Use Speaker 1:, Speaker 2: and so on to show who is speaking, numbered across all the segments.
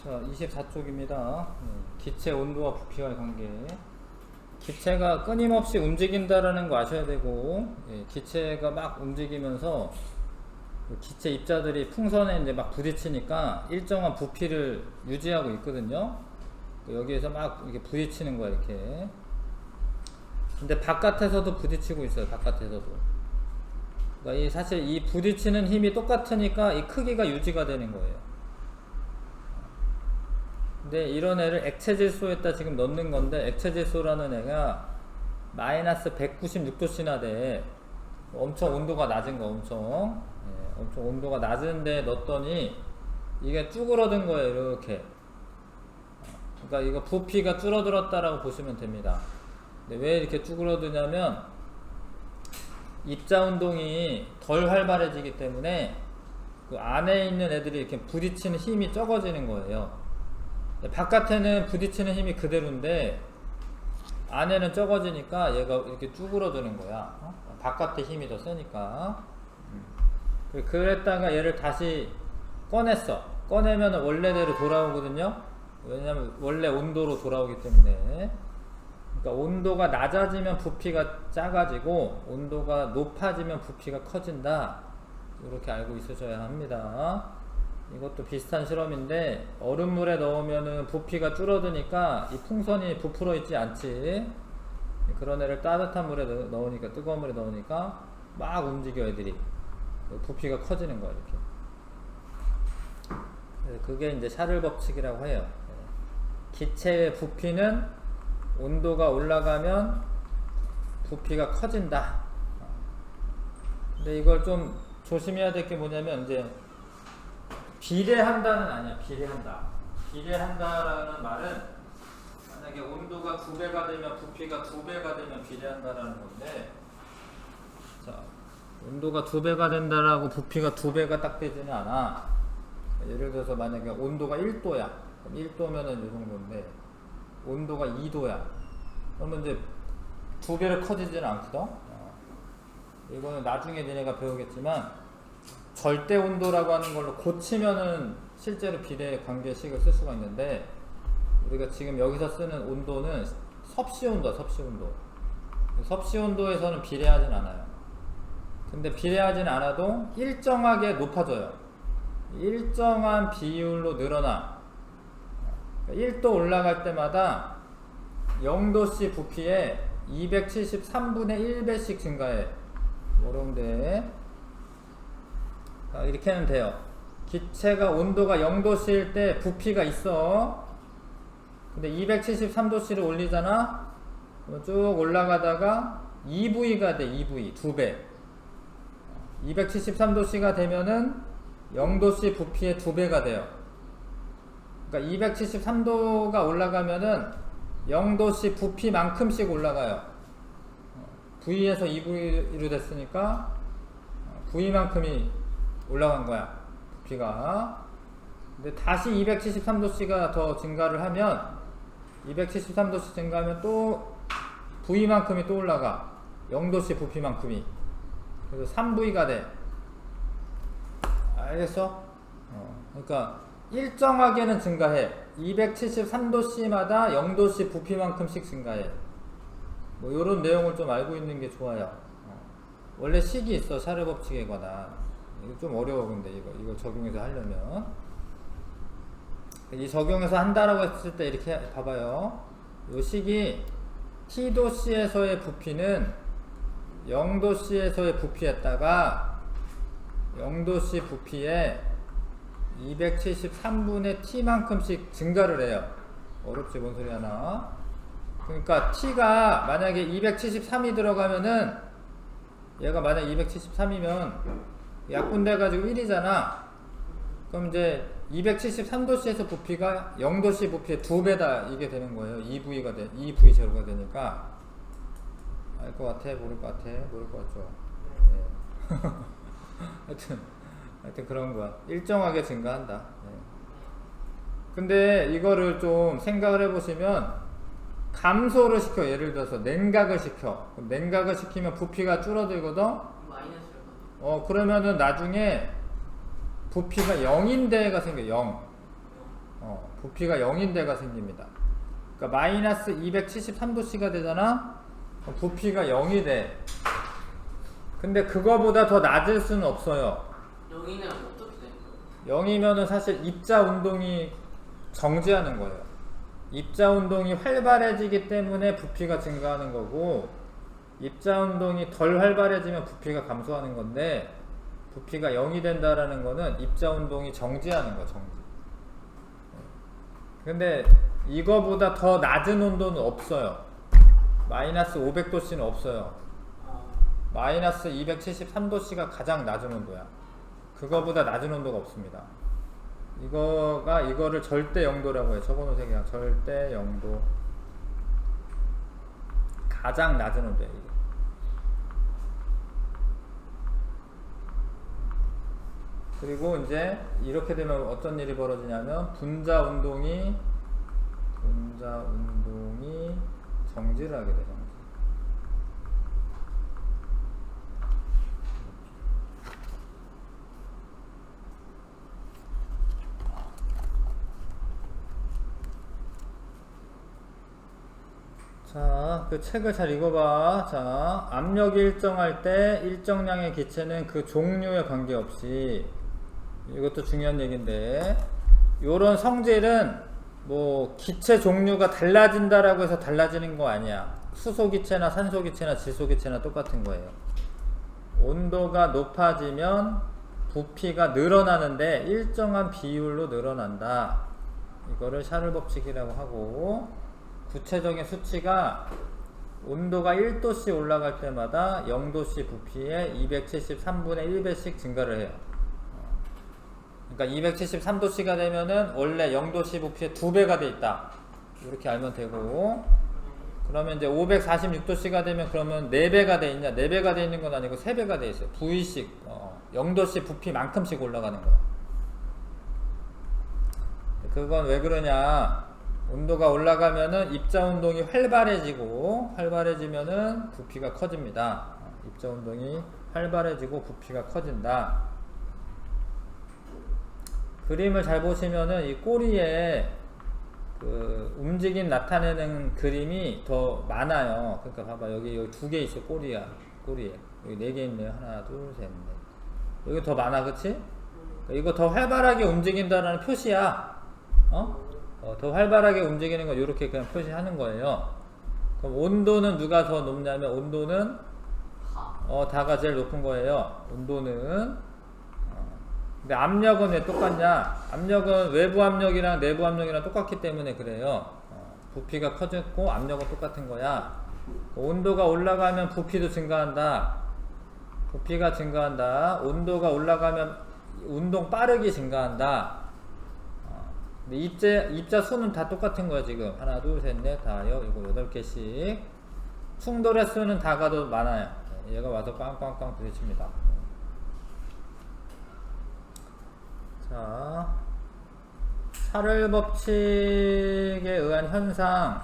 Speaker 1: 자, 24쪽입니다. 기체 온도와 부피와의 관계. 기체가 끊임없이 움직인다라는 거 아셔야 되고, 기체가 막 움직이면서 기체 입자들이 풍선에 이제 막 부딪히니까 일정한 부피를 유지하고 있거든요. 여기에서 막 이렇게 부딪히는 거야, 이렇게. 근데 바깥에서도 부딪히고 있어요, 바깥에서도. 그러니까 사실 이 부딪히는 힘이 똑같으니까 이 크기가 유지가 되는 거예요. 근데 이런 애를 액체질소에다 지금 넣는 건데, 액체질소라는 애가 마이너스 196도씨나 돼. 엄청 온도가 낮은 거, 엄청 온도가 낮은데 넣었더니 이게 쭈그러든 거예요, 이렇게. 그러니까 이거 부피가 줄어들었다라고 보시면 됩니다. 근데 왜 이렇게 쭈그러드냐면 입자 운동이 덜 활발해지기 때문에 그 안에 있는 애들이 이렇게 부딪히는 힘이 적어지는 거예요. 바깥에는 부딪히는 힘이 그대로인데 안에는 적어지니까 얘가 이렇게 쭈그러드는 거야. 바깥의 힘이 더 세니까. 그랬다가 얘를 다시 꺼냈어. 꺼내면 원래대로 돌아오거든요. 왜냐면 원래 온도로 돌아오기 때문에. 그러니까 온도가 낮아지면 부피가 작아지고 온도가 높아지면 부피가 커진다. 이렇게 알고 있으셔야 합니다. 이것도 비슷한 실험인데 얼음물에 넣으면은 부피가 줄어드니까 이 풍선이 부풀어 있지 않지. 그런 애를 따뜻한 물에 넣으니까, 뜨거운 물에 넣으니까 막 움직여 애들이. 부피가 커지는 거야, 이렇게. 그게 이제 샤를 법칙이라고 해요. 기체의 부피는 온도가 올라가면 부피가 커진다. 근데 이걸 좀 조심해야 될 게 뭐냐면, 이제 비례한다는 아니야. 비례한다라는 말은 만약에 온도가 2배가 되면 부피가 2배가 되면 비례한다라는 건데, 자, 온도가 2배가 된다라고 부피가 2배가 딱 되지는 않아. 예를 들어서 만약에 온도가 1도야. 그럼 1도면은 이 정도인데 온도가 2도야. 그러면 이제 2배로 커지지는 않거든. 이거는 나중에 니네가 배우겠지만 절대 온도라고 하는 걸로 고치면은 실제로 비례 관계식을 쓸 수가 있는데, 우리가 지금 여기서 쓰는 온도는 섭씨 온도야, 섭씨 온도. 섭씨 온도에서는 비례하진 않아요. 근데 비례하진 않아도 일정하게 높아져요. 일정한 비율로 늘어나. 1도 올라갈 때마다 0도씨 부피에 273분의 1배씩 증가해. 요런데 이렇게 하면 돼요. 기체가 온도가 0도씨일 때 부피가 있어. 근데 273도씨를 올리잖아. 그럼 쭉 올라가다가 2V가 돼. 2V 2배. 273도씨가 되면은 0도씨 부피의 2배가 돼요. 그러니까 273도가 올라가면은 0도씨 부피만큼씩 올라가요. V에서 2V로 됐으니까 V만큼이 올라간 거야, 부피가. 근데 다시 273도씨가 더 증가를 하면, 273도씨 증가하면 또 V만큼이 또 올라가. 0도씨 부피만큼이. 그래서 3V가 돼. 알겠어? 그러니까 일정하게는 증가해. 273도씨마다 0도씨 부피만큼씩 증가해. 뭐 요런 내용을 좀 알고 있는 게 좋아요. 원래 식이 있어, 샤를 법칙에 관한. 이거 좀 어려워. 근데 이거 적용해서 하려면, 이 적용해서 한다라고 했을 때 이렇게 봐봐요. 요 식이 T도씨에서의 부피는 0도씨에서의 부피였다가 0도씨 부피에 273분의 T만큼씩 증가를 해요. 어렵지, 뭔 소리 하나. 그러니까 T가 만약에 273이 들어가면은, 얘가 만약 273이면 약분돼 가지고 1이잖아. 그럼 이제 273도씨에서 부피가 0도씨 부피의 2배다 이게 되는 거예요. 2V 제로가 되니까. 알 것 같아? 모를 것 같아? 모를 것 같죠? 네. 하여튼 그런 거야. 일정하게 증가한다. 네. 근데 이거를 좀 생각을 해보시면, 감소를 시켜. 예를 들어서 냉각을 시켜. 그럼 냉각을 시키면 부피가 줄어들거든. 그러면은 나중에 부피가 0인 데가 생겨. 0. 부피가 0인데가 생깁니다. 그러니까 마이너스 273도씨가 되잖아? 부피가 0이 돼. 근데 그거보다 더 낮을 수는 없어요.
Speaker 2: 0이면 어떻게 되는 거예요?
Speaker 1: 0이면은 사실 입자 운동이 정지하는 거예요. 입자 운동이 활발해지기 때문에 부피가 증가하는 거고, 입자 운동이 덜 활발해지면 부피가 감소하는 건데, 부피가 0이 된다라는 거는 입자 운동이 정지하는 거, 정지. 근데 이거보다 더 낮은 온도는 없어요. 마이너스 500도씨는 없어요. 마이너스 273도씨가 가장 낮은 온도야. 그거보다 낮은 온도가 없습니다. 이거를 절대 0도라고 해요. 적어놓으세요. 그냥 절대 0도. 가장 낮은 온도예요. 이게. 그리고 이제 이렇게 되면 어떤 일이 벌어지냐면 분자 운동이 정지를 하게 돼요. 정지. 자, 그 책을 잘 읽어봐. 자, 압력이 일정할 때 일정량의 기체는 그 종류에 관계없이, 이것도 중요한 얘기인데, 요런 성질은 뭐 기체 종류가 달라진다라고 해서 달라지는 거 아니야. 수소기체나 산소기체나 질소기체나 똑같은 거예요. 온도가 높아지면 부피가 늘어나는데 일정한 비율로 늘어난다. 이거를 샤를 법칙이라고 하고, 구체적인 수치가 온도가 1도씨 올라갈 때마다 0도씨 부피에 273분의 1배씩 증가를 해요. 그러니까 273도씨가 되면은 원래 0도씨 부피의 2배가 돼 있다. 이렇게 알면 되고, 그러면 이제 546도씨가 되면 그러면 4배가 돼 있냐? 4배가 돼 있는 건 아니고 3배가 돼 있어요. V씩 0도씨 부피만큼씩 올라가는 거야. 그건 왜 그러냐? 온도가 올라가면은 입자 운동이 활발해지면은 부피가 커집니다. 입자 운동이 활발해지고 부피가 커진다. 그림을 잘 보시면은 이 꼬리에 그 움직임 나타내는 그림이 더 많아요. 그러니까 봐봐, 여기 2개 있어. 꼬리에 여기 4개 있네요. 하나, 둘, 셋, 넷. 여기 더 많아, 그치? 그러니까 이거 더 활발하게 움직인다라는 표시야. 더 활발하게 움직이는 거 이렇게 그냥 표시하는 거예요. 그럼 온도는 누가 더 높냐면, 온도는 다가 제일 높은 거예요. 온도는. 근데 압력은 왜 똑같냐? 압력은 외부 압력이랑 내부 압력이랑 똑같기 때문에 그래요. 부피가 커졌고 압력은 똑같은 거야. 온도가 올라가면 부피도 증가한다. 부피가 증가한다. 온도가 올라가면 운동 빠르게 증가한다. 입자 수는 다 똑같은 거야. 지금 하나, 둘, 셋, 넷, 다, 이거 8개씩. 충돌의 수는 다가 더 많아요. 얘가 와서 꽝꽝꽝 부딪힙니다. 자, 샤를 법칙에 의한 현상.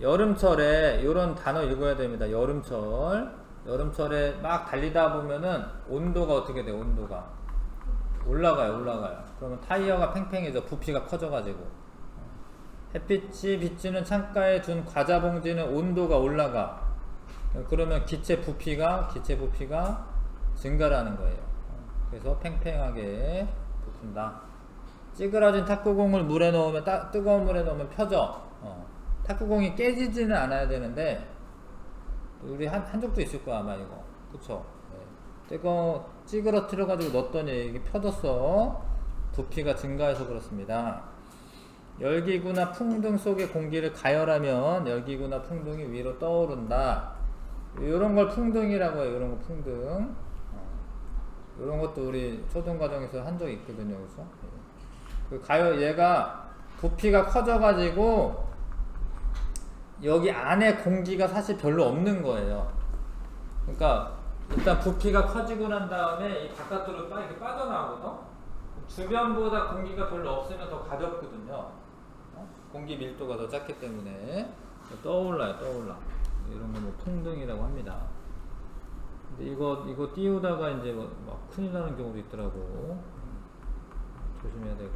Speaker 1: 여름철에 이런 단어 읽어야 됩니다. 여름철에 막 달리다 보면은 온도가 어떻게 돼? 온도가 올라가요. 그러면 타이어가 팽팽해져. 부피가 커져가지고. 햇빛이 비치는 창가에 둔 과자 봉지는 온도가 올라가. 그러면 기체 부피가 증가를 하는 거예요. 그래서 팽팽하게 부푼다. 찌그러진 탁구공을 물에 넣으면 뜨거운 물에 넣으면 펴져. 탁구공이 깨지지는 않아야 되는데, 우리 한 적도 있을 거야 아마 이거. 그쵸? 찌그러뜨려 가지고 넣었더니 이게 펴졌어. 부피가 증가해서 그렇습니다. 열기구나 풍등 속의 공기를 가열하면 열기구나 풍등이 위로 떠오른다. 이런 걸 풍등이라고 해요. 이런 거 풍등. 이런 것도 우리 초등과정에서 한 적이 있거든요. 그래서 얘가 부피가 커져가지고 여기 안에 공기가 사실 별로 없는 거예요. 그러니까 일단 부피가 커지고 난 다음에 이 바깥으로 이렇게 빠져나오거든. 주변보다 공기가 별로 없으면 더 가볍거든요. 공기 밀도가 더 작기 때문에 떠올라. 이런 거 뭐 풍등이라고 합니다. 근데 이거 띄우다가 이제 막 큰일 나는 경우도 있더라고. 조심해야 되고.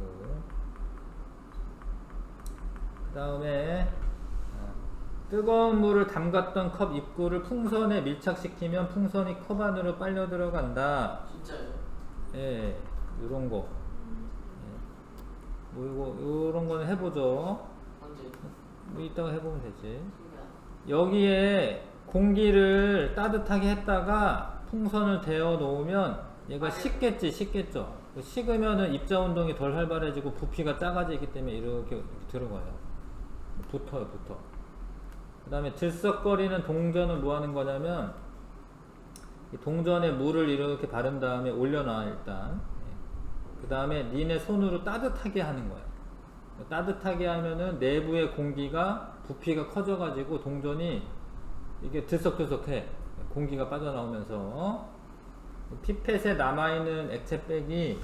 Speaker 1: 다음에 뜨거운 물을 담갔던 컵 입구를 풍선에 밀착시키면 풍선이 컵 안으로 빨려 들어간다.
Speaker 2: 진짜요?
Speaker 1: 예, 요런 거. 뭐 이거 요런 거는 해보죠.
Speaker 2: 언제?
Speaker 1: 뭐 이따가 해보면 되지.
Speaker 2: 신기하다.
Speaker 1: 여기에 공기를 따뜻하게 했다가 풍선을 데워 놓으면 얘가 식겠죠. 식으면은 입자 운동이 덜 활발해지고 부피가 작아지기 때문에 이렇게 들어가요. 붙어요. 그 다음에 들썩거리는 동전은 뭐 하는 거냐면 이 동전에 물을 이렇게 바른 다음에 올려놔 일단. 그 다음에 니네 손으로 따뜻하게 하는 거야. 따뜻하게 하면은 내부의 공기가 부피가 커져가지고 동전이 이게 들썩들썩해. 공기가 빠져나오면서 피펫에 남아있는 액체백이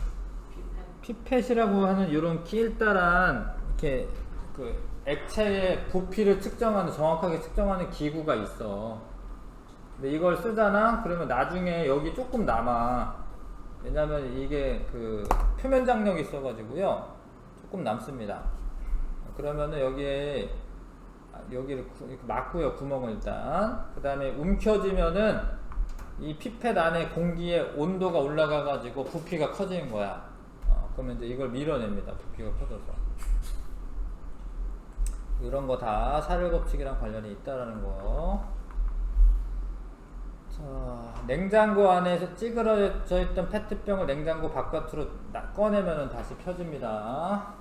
Speaker 1: 피펫이라고 하는 이런 길다란 이렇게 그 액체의 부피를 정확하게 측정하는 기구가 있어. 근데 이걸 쓰잖아? 그러면 나중에 여기 조금 남아. 왜냐면 이게 그 표면 장력이 있어가지고요. 조금 남습니다. 그러면은 여기를 이렇게 막고요. 구멍을 일단. 그 다음에 움켜쥐면은 이 피펫 안에 공기의 온도가 올라가가지고 부피가 커지는 거야. 그러면 이제 이걸 밀어냅니다. 부피가 커져서. 이런 거 다 사를 법칙이랑 관련이 있다라는 거. 자, 냉장고 안에서 찌그러져 있던 페트병을 냉장고 바깥으로 꺼내면은 다시 펴집니다.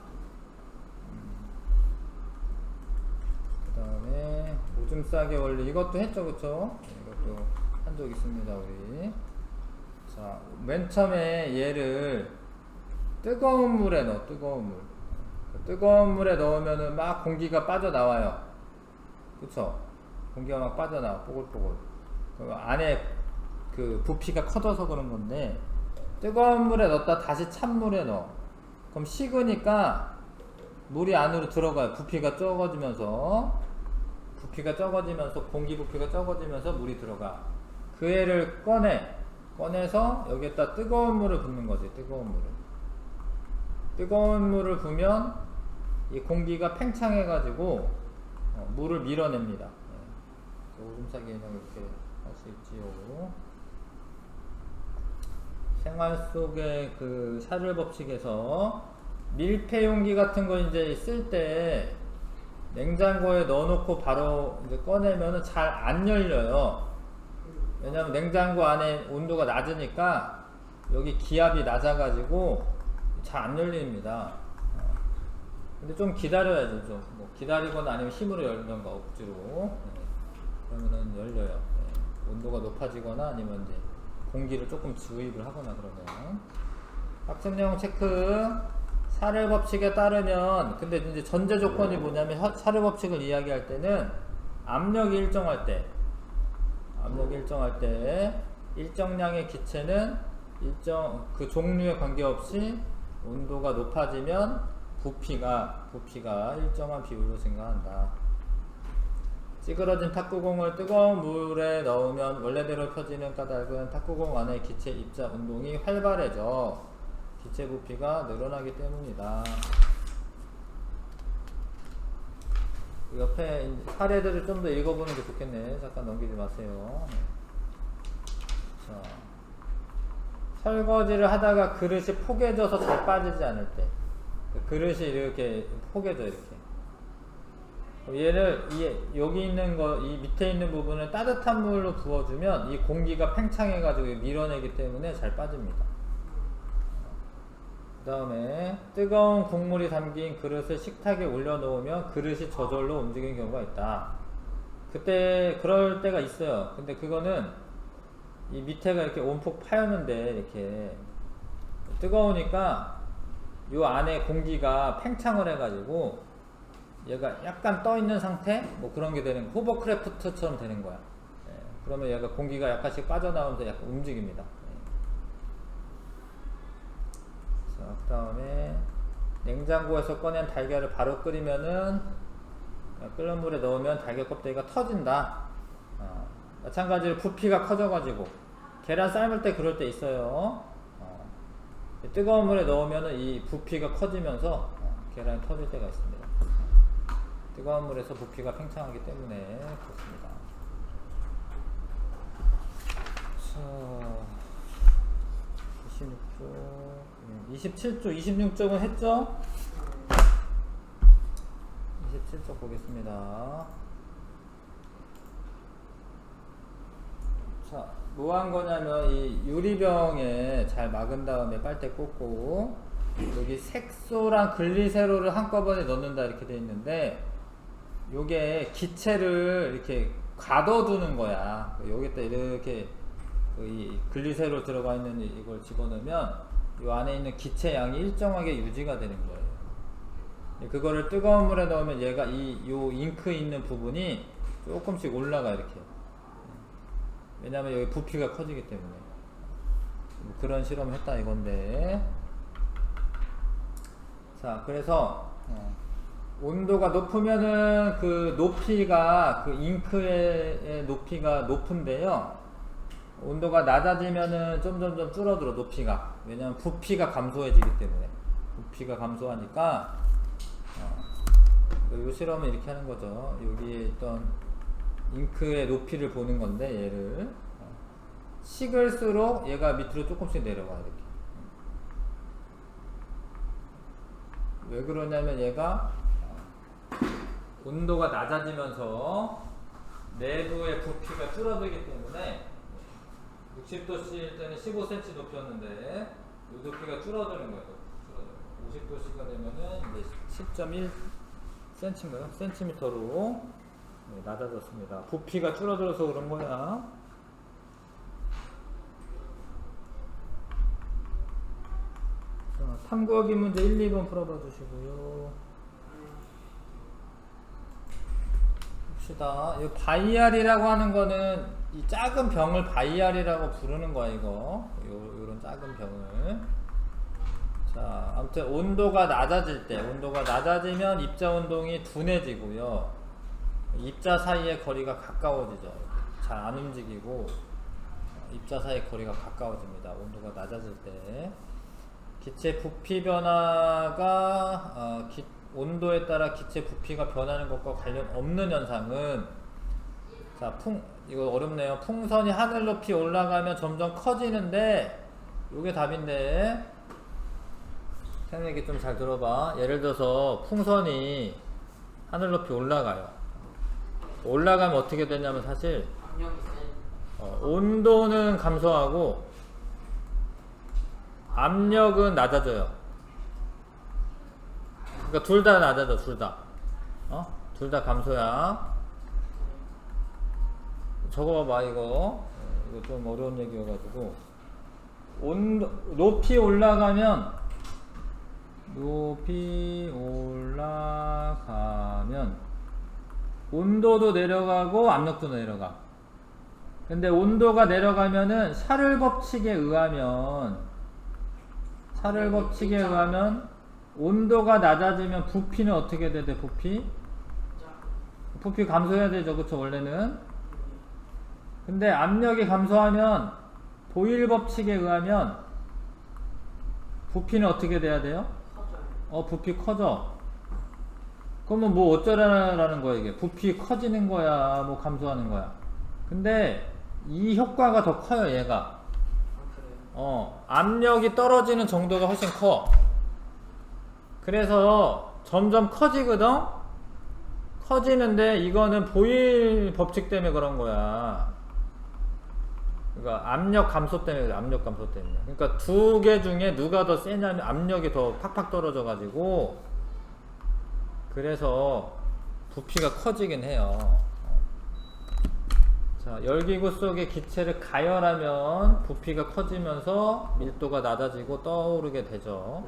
Speaker 1: 그 다음에 오줌 싸개 원리 이것도 했죠, 그쵸? 이것도 한 적 있습니다, 우리. 자, 맨 처음에 얘를 뜨거운 물에 넣어, 뜨거운 물에 넣으면은 막 공기가 빠져나와요. 그쵸? 공기가 막 빠져나와, 뽀글뽀글. 그 안에 그 부피가 커져서 그런 건데, 뜨거운 물에 넣었다 다시 찬물에 넣어. 그럼 식으니까 물이 안으로 들어가요. 부피가 적어지면서 공기 부피가 적어지면서 물이 들어가. 그 애를 꺼내서 여기에다 뜨거운 물을 붓는 거지. 뜨거운 물을 부으면 이 공기가 팽창해 가지고 물을 밀어냅니다. 오줌 싸기 그냥 이렇게 할 수 있지요. 생활 속의 그 샤를 법칙에서 밀폐 용기 같은 거 이제 쓸 때 냉장고에 넣어놓고 바로 이제 꺼내면은 잘 안 열려요. 왜냐면 냉장고 안에 온도가 낮으니까 여기 기압이 낮아가지고 잘 안 열립니다. 근데 좀 기다려야죠. 좀 뭐 기다리거나 아니면 힘으로 열던가 억지로. 그러면은 열려요. 온도가 높아지거나 아니면 이제 공기를 조금 주입을 하거나 그러면. 학습내용 체크. 사례 법칙에 따르면, 근데 이제 전제 조건이 뭐냐면 사례 법칙을 이야기할 때는 압력이 일정할 때 일정량의 기체는 그 종류에 관계없이 온도가 높아지면 부피가 일정한 비율로 증가한다. 찌그러진 탁구공을 뜨거운 물에 넣으면 원래대로 펴지는 까닭은 탁구공 안의 기체 입자 운동이 활발해져 기체 부피가 늘어나기 때문이다. 옆에 사례들을 좀 더 읽어보는 게 좋겠네. 잠깐 넘기지 마세요. 자, 설거지를 하다가 그릇이 포개져서 잘 빠지지 않을 때, 그릇이 이렇게 포개져 이렇게. 얘를 여기 있는 이 밑에 있는 부분을 따뜻한 물로 부어주면 이 공기가 팽창해가지고 밀어내기 때문에 잘 빠집니다. 그 다음에 뜨거운 국물이 담긴 그릇을 식탁에 올려놓으면 그릇이 저절로 움직이는 경우가 있다. 그럴 때가 있어요. 근데 그거는 이 밑에가 이렇게 온폭 파였는데 이렇게 뜨거우니까 요 안에 공기가 팽창을 해가지고 얘가 약간 떠 있는 상태? 뭐 그런 게 되는, 호버크래프트처럼 되는 거야. 그러면 얘가 공기가 약간씩 빠져나오면서 약간 움직입니다. 그 다음에 냉장고에서 꺼낸 달걀을 바로 끓이면은 끓는 물에 넣으면 달걀 껍데기가 터진다. 마찬가지로 부피가 커져가지고 계란 삶을 때 그럴 때 있어요. 뜨거운 물에 넣으면은 이 부피가 커지면서 계란이 터질 때가 있습니다. 뜨거운 물에서 부피가 팽창하기 때문에 그렇습니다. 자, 26쪽, 27쪽, 26쪽은 했죠? 27쪽 보겠습니다. 자, 뭐 한 거냐면 이 유리병에 잘 막은 다음에 빨대 꽂고 여기 색소랑 글리세롤을 한꺼번에 넣는다 이렇게 돼 있는데 요게 기체를 이렇게 가둬두는 거야. 여기다 이렇게 이 글리세롤 들어가 있는 이걸 집어넣으면 요 안에 있는 기체 양이 일정하게 유지가 되는 거예요. 그거를 뜨거운 물에 넣으면 얘가 요 잉크 있는 부분이 조금씩 올라가 이렇게. 왜냐면 여기 부피가 커지기 때문에. 뭐 그런 실험을 했다 이건데. 자, 그래서 온도가 높으면은 그 높이가 그 잉크의 높이가 높은데요. 온도가 낮아지면은 점점점 줄어들어 높이가. 왜냐면 부피가 감소해지기 때문에. 부피가 감소하니까 이 실험을 이렇게 하는 거죠. 여기에 있던 잉크의 높이를 보는 건데 얘를 식을수록 얘가 밑으로 조금씩 내려가 이렇게. 왜 그러냐면 얘가 온도가 낮아지면서 내부의 부피가 줄어들기 때문에 60도씨일 때는 15cm 높이였는데 이 높이가 줄어드는 거예요. 50도씨가 되면은 이제 10.1cm인가요? 센티미터로 낮아졌습니다. 부피가 줄어들어서 그런 거야. 자, 탐구하기 문제 1, 2번 풀어봐 주시고요. 봅시다. 이 바이알이라고 하는 거는 이 작은 병을 바이알이라고 부르는 거야, 이거. 요런 작은 병을. 자, 아무튼 온도가 낮아질 때, 온도가 낮아지면 입자 운동이 둔해지고요. 입자 사이의 거리가 가까워지죠. 잘 안 움직이고 입자 사이의 거리가 가까워집니다. 온도가 낮아질 때. 기체 부피 변화가 온도에 따라 기체 부피가 변하는 것과 관련 없는 현상은, 자, 이거 어렵네요. 풍선이 하늘 높이 올라가면 점점 커지는데, 요게 답인데, 선생님에게 좀 잘 들어봐. 예를 들어서 풍선이 하늘 높이 올라가요. 올라가면 어떻게 되냐면 사실 온도는 감소하고 압력은 낮아져요. 그러니까 둘 다 낮아져, 둘 다. 둘 다 감소야. 적어봐봐, 이거 좀 어려운 얘기여가지고. 높이 올라가면 온도도 내려가고 압력도 내려가. 근데 온도가 내려가면은 샤를 법칙에 의하면 온도가 낮아지면 부피는 어떻게 돼? 부피 감소해야 되죠, 그쵸? 원래는. 근데 압력이 감소하면 보일 법칙에 의하면 부피는 어떻게 돼야 돼요? 부피 커져. 그러면 뭐 어쩌라는 거야, 이게? 부피 커지는 거야, 뭐 감소하는 거야? 근데 이 효과가 더 커요, 얘가. 압력이 떨어지는 정도가 훨씬 커. 그래서 점점 커지거든? 커지는데 이거는 보일 법칙 때문에 그런 거야. 그러니까 압력 감소 때문에 그래, 압력 감소 때문에. 그러니까 두 개 중에 누가 더 세냐면 압력이 더 팍팍 떨어져 가지고, 그래서 부피가 커지긴 해요. 자, 열기구 속의 기체를 가열하면 부피가 커지면서 밀도가 낮아지고 떠오르게 되죠.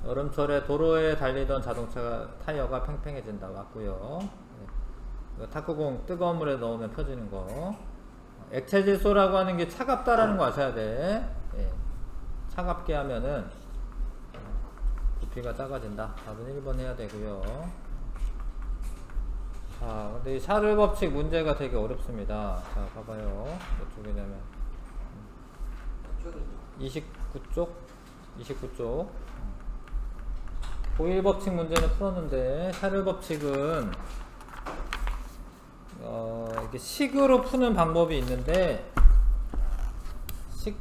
Speaker 1: 여름철에 도로에 달리던 자동차가 타이어가 팽팽해진다. 맞고요. 탁구공 뜨거운 물에 넣으면 펴지는 거. 액체질소라고 하는 게 차갑다라는 거 아셔야 돼. 차갑게 하면은 부피가 작아진다. 답은 1번 해야 되고요. 자, 근데 이 샤를 법칙 문제가 되게 어렵습니다. 자, 봐봐요. 몇 쪽이냐면 29쪽? 29쪽. 보일 법칙 문제는 풀었는데 샤를 법칙은 이게 식으로 푸는 방법이 있는데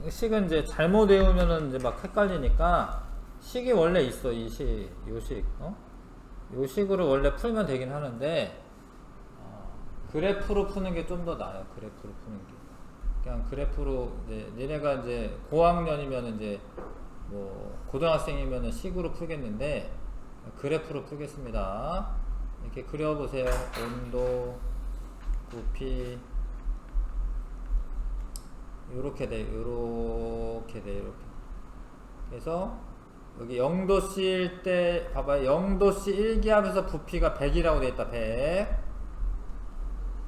Speaker 1: 식은 이제 잘못 외우면은 이제 막 헷갈리니까 식이 원래 있어. 이 식, 요 식, 요 식으로 원래 풀면 되긴 하는데 그래프로 푸는 게 좀 더 나아요. 그래프로 푸는 게 그냥 그래프로 이제 얘네가 이제 고학년이면 이제 뭐 고등학생이면은 식으로 풀겠는데 그래프로 풀겠습니다. 이렇게 그려보세요. 온도, 부피 요렇게 돼, 요렇게 돼, 요렇게. 그래서 여기 0도씨일 때 봐봐요. 0도씨 1기압에서 부피가 100이라고 돼 있다. 100.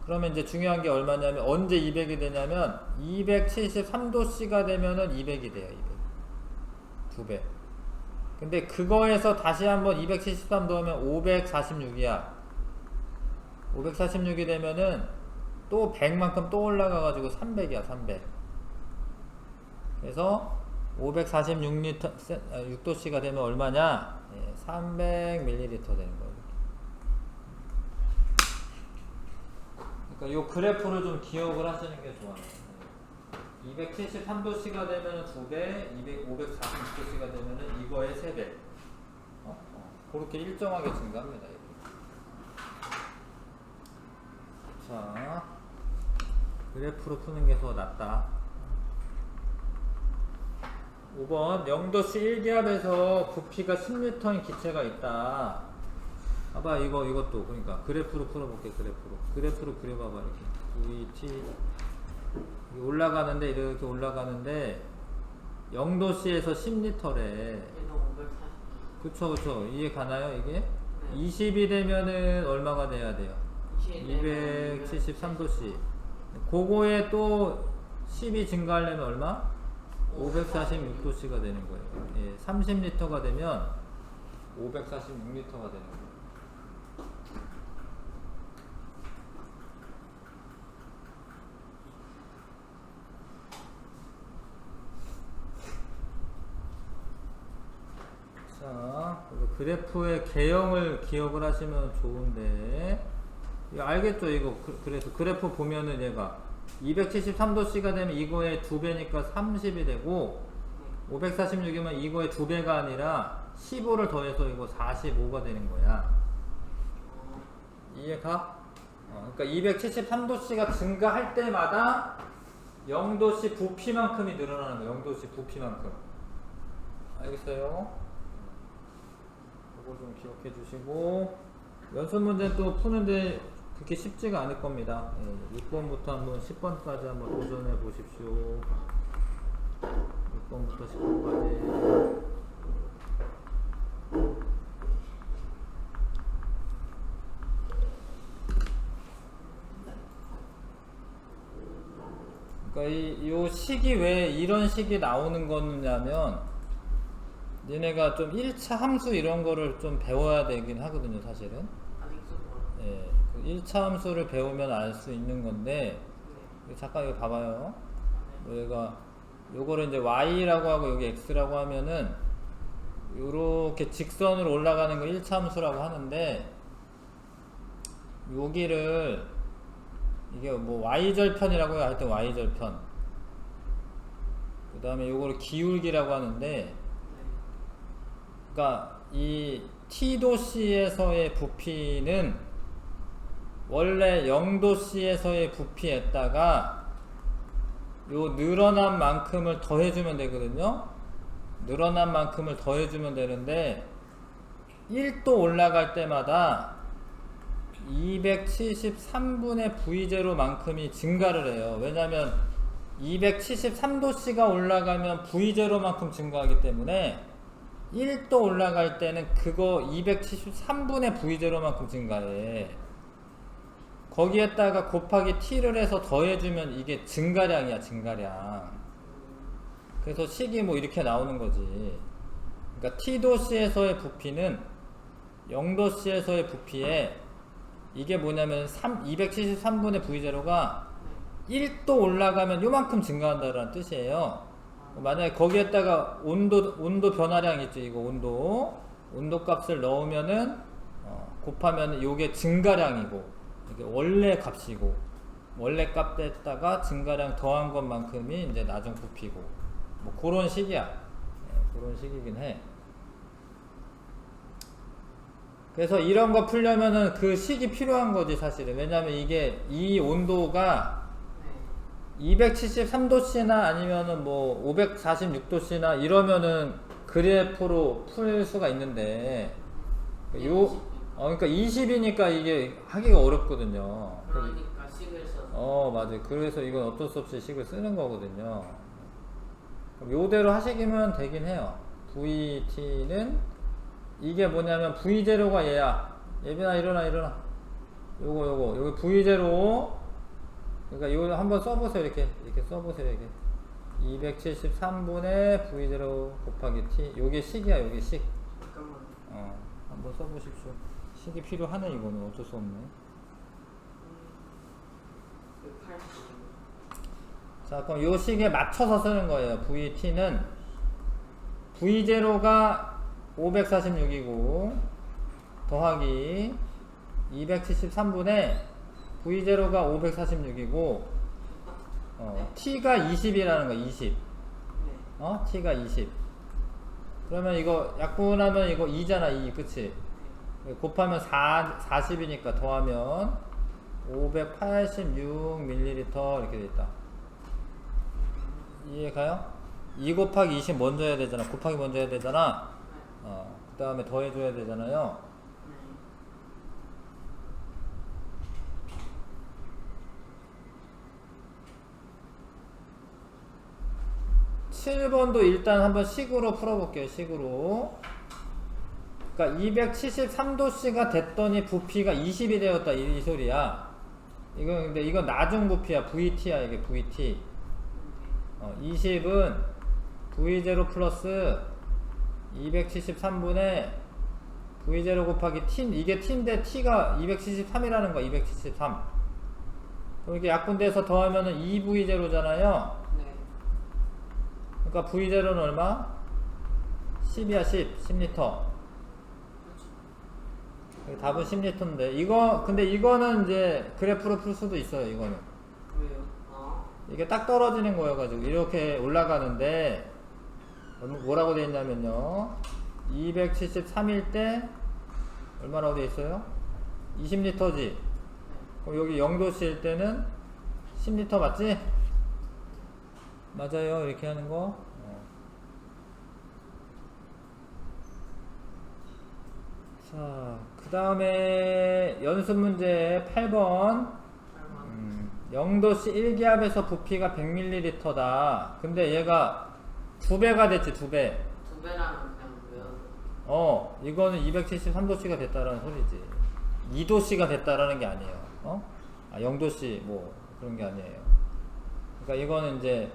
Speaker 1: 그러면 이제 중요한 게 얼마냐면 언제 200이 되냐면 273도씨가 되면은 200이 돼요. 200. 2배. 근데 그거에서 다시 한번 273 넣으면 546이야. 546이 되면은 또 100만큼 또 올라가 가지고 300이야. 300. 그래서 6도씨가 되면 얼마냐? 300ml 되는 거예요. 그러니까 요 그래프를 좀 기억을 하시는 게 좋아요. 273도씨가 되면 2배, 546도씨가 되면 이거의 3배. 그렇게 일정하게 증가합니다. 이렇게. 자, 그래프로 푸는 게 더 낫다. 5번 0도씨 1기압에서 부피가 10N인 기체가 있다. 봐봐 이것도 그러니까 그래프로 풀어볼게. 그래프로 그려봐봐. 이렇게 VT 올라가는데 이렇게 올라가는데 0도씨에서 10L래. 그쵸 이해 가나요 이게?
Speaker 2: 네.
Speaker 1: 20이 되면은 얼마가 돼야 돼요? 273도씨. 그거에 또 10이 증가하려면 얼마? 546도씨가 되는 거예요. 예, 30L가 되면 546L가 되는 거예요. 자, 그래프의 개형을 기억을 하시면 좋은데 이거 알겠죠? 이거 그래서 그래프 보면은 얘가 273도씨가 되면 이거의 2배니까 30이 되고 546이면 이거의 2배가 아니라 15를 더해서 이거 45가 되는 거야. 이해가? 그러니까 273도씨가 증가할 때마다 0도씨 부피만큼이 늘어나는 거야. 0도씨 부피만큼. 알겠어요? 이거 좀 기억해 주시고 연습 문제는 또 푸는데 그렇게 쉽지가 않을 겁니다. 6번부터 한번 10번까지 한번 도전해 보십시오. 6번부터 10번까지. 그러니까 이 식이 왜 이런 식이 나오는 거냐면 얘네가 좀 1차 함수 이런 거를 좀 배워야 되긴 하거든요, 사실은. 예, 1차 함수를 배우면 알 수 있는 건데, 잠깐 이거 봐봐요. 얘가, 요거를 이제 y라고 하고 여기 x라고 하면은, 요렇게 직선으로 올라가는 거 1차 함수라고 하는데, 여기를, 이게 뭐 y절편이라고 해요. 하여튼 y절편. 그 다음에 요거를 기울기라고 하는데, 그러니까 이 t도씨에서의 부피는 원래 0도씨에서의 부피에다가 요 늘어난 만큼을 더해주면 되거든요. 늘어난 만큼을 더해주면 되는데 1도 올라갈 때마다 273분의 V0 만큼이 증가를 해요. 왜냐면 273도씨가 올라가면 V0 만큼 증가하기 때문에 1도 올라갈 때는 그거 273분의 V0 만큼 증가해. 거기에다가 곱하기 t를 해서 더해주면 이게 증가량이야, 증가량. 그래서 식이 뭐 이렇게 나오는 거지. 그러니까 t도씨에서의 부피는 0도씨에서의 부피에 이게 뭐냐면 273분의 V0가 1도 올라가면 요만큼 증가한다는 뜻이에요. 만약에 거기에다가 온도 변화량 있죠, 이거 온도. 온도값을 넣으면은 곱하면 요게 증가량이고 이게 원래 값이고 원래 값에다가 증가량 더한 것만큼이 이제 나중 부피고 뭐 그런 식이야. 그런 식이긴 해. 그래서 이런 거 풀려면은 그 식이 필요한 거지 사실은. 왜냐면 이게 이 온도가
Speaker 2: 네.
Speaker 1: 273도씨나 아니면은 뭐 546도씨나 이러면은 그래프로 풀 수가 있는데 그러니까 20이니까 이게 하기가 어렵거든요.
Speaker 2: 그러니까 식을 써서.
Speaker 1: 맞아요. 그래서 이건 어쩔 수 없이 식을 쓰는 거거든요. 그럼 요대로 하시기면 되긴 해요. VT는 이게 뭐냐면 V0가 얘야. 예빈아 일어나. 요거 여기 V0. 그러니까 요거 한번 써보세요. 이렇게 써보세요. 이게 273분의 V0 곱하기 T. 요게 식이야. 요게 식.
Speaker 2: 잠깐만.
Speaker 1: 한번 써보십시오. 식이 필요하네. 이거는 어쩔 수 없네.
Speaker 2: 80.
Speaker 1: 자, 그럼 요 식에 맞춰서 쓰는 거예요. VT는 V0가 546이고 더하기 273분의 V0가 546이고 T가 20이라는 거야. 20.
Speaker 2: 네.
Speaker 1: T가 20. 그러면 이거 약분하면 이거 2잖아. 2. 그치? 곱하면 40이니까 더하면 586ml 이렇게 돼있다. 이해가요? 2 곱하기 20 먼저 해야 되잖아. 곱하기 먼저 해야 되잖아. 그 다음에 더해줘야 되잖아요.
Speaker 2: 네.
Speaker 1: 7번도 일단 한번 식으로 풀어볼게요. 식으로. 그러니까 273도씨가 됐더니 부피가 20이 되었다. 이 소리야. 근데 이건 나중 부피야. VT야. 이게 VT. 20은 V0 플러스 273분의 V0 곱하기 T. 이게 T인데 T가 273이라는 거야. 273. 그럼 이게 약분돼서 더하면은 2V0잖아요.
Speaker 2: 네.
Speaker 1: 그러니까 V0는 얼마? 10이야. 10리터. 답은 10리터인데 근데 이거는 이제 그래프로 풀 수도 있어요. 이거는
Speaker 2: 왜요?
Speaker 1: 이게 딱 떨어지는 거여가지고 이렇게 올라가는데 뭐라고 되어 있냐면요, 273일 때 얼마라고 되어 있어요? 20리터지. 그럼 여기 0도씨일 때는 10리터 맞지? 맞아요. 이렇게 하는 거. 자, 그 다음에 연습 문제 8번. 0도씨 1기압에서 부피가 100ml다. 근데 얘가 2배가 됐지. 2배.
Speaker 2: 2배라면 그냥 왜요?
Speaker 1: 이거는 273도씨가 됐다라는 소리지. 2도씨가 됐다라는 게 아니에요. 0도씨 뭐 그런 게 아니에요. 그러니까 이거는 이제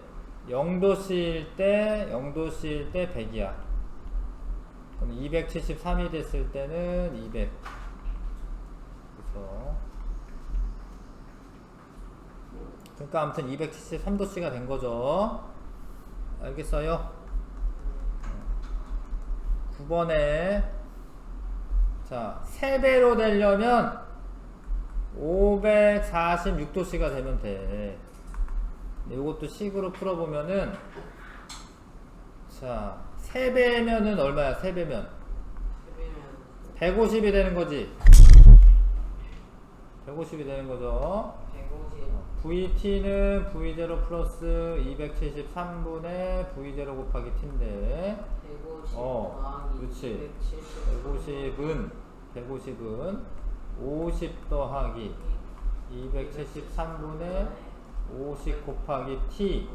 Speaker 1: 0도씨일 때 100이야. 그럼 273이 됐을 때는 200. 그래서 그러니까 아무튼 273도씨가 된 거죠. 알겠어요? 9번에 자, 3배로 되려면 546도씨가 되면 돼. 이것도 식으로 풀어보면은 자, 3배면은 얼마야? 3배면 150이 되는 거지. 150이 되는 거죠.
Speaker 2: 150.
Speaker 1: VT는 V0 플러스 273분의 V0 곱하기 T인데
Speaker 2: 150
Speaker 1: 그렇지.
Speaker 2: 170.
Speaker 1: 150은 50 더하기 273분의 50 곱하기 T.